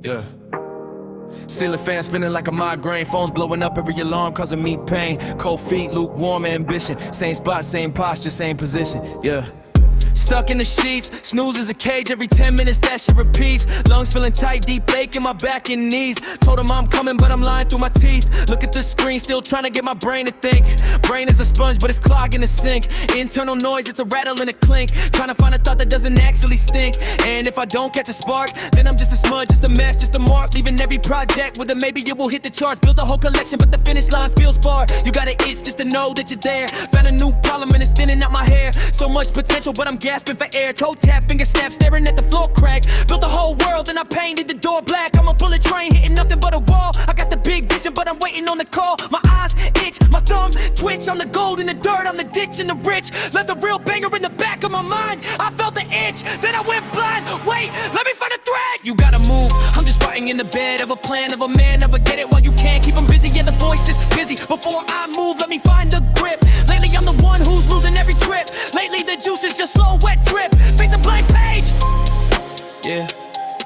Yeah. Ceiling fan spinning like a migraine. Phones blowing up every alarm causing me pain. Cold feet, lukewarm ambition. Same spot, same posture, same position. Yeah. Stuck in the sheets, snooze is a cage. Every 10 minutes that shit repeats. Lungs feeling tight, deep ache in my back and knees. Told him I'm coming, but I'm lying through my teeth. Look at the screen, still trying to get my brain to think. Brain is a sponge, but it's clogging the sink. Internal noise, it's a rattle and a clink. Trying to find a thought that doesn't actually stink. And if I don't catch a spark, then I'm just a smudge, just a mess, just a mark. Leaving every project with a maybe it will hit the charts. Built a whole collection, but the finish line feels far. You got an itch just to know that you're there. Found a new problem and it's thinning out my hair. So much potential, but I'm gasping for air. Toe tap, finger snap, staring at the floor crack. Built the whole world and I painted the door black. I'm a bullet train hitting nothing but a wall. I got the big vision, but I'm waiting on the call. My eyes itch, my thumb twitch. I'm the gold in the dirt, I'm the ditch in the rich. Left a real banger in the back of my mind. I felt the itch, then I went blind. Wait, let me find a thread. You gotta move, I'm just fighting in the bed of a plan of a man. Never get it while you can, keep them busy. Yeah, the voice is busy. Before I move, let me find a grip. Lately I'm the one who's losing every trip. Lately the juice is just slow, wet drip. Face a blank page. Yeah,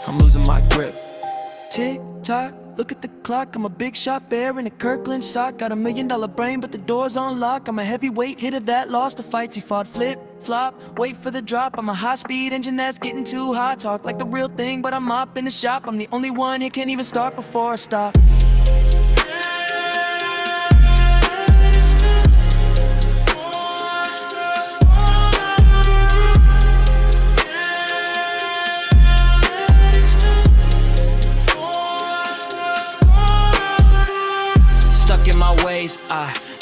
I'm losing my grip. Tick tock, look at the clock. I'm a big shot bear in a Kirkland sock. Got $1 million brain, but the door's on lock. I'm a heavyweight hitter that lost the fights. He fought flip, flop, wait for the drop. I'm a high-speed engine that's getting too hot. Talk like the real thing, but I'm up in the shop. I'm the only one here can't even start before I stop. Stuck in my ways,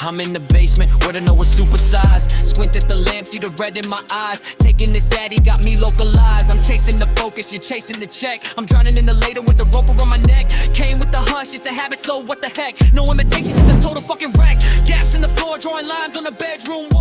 I'm in the basement where the know is supersized. Squint at the lamp, see the red in my eyes. Taking this addy got me localized. I'm chasing the focus, you're chasing the check. I'm drowning in the ladle with the rope around my neck. Came with the hush, it's a habit, so what the heck. No imitation, just a total fucking wreck. Gaps in the floor, drawing lines on the bedroom wall.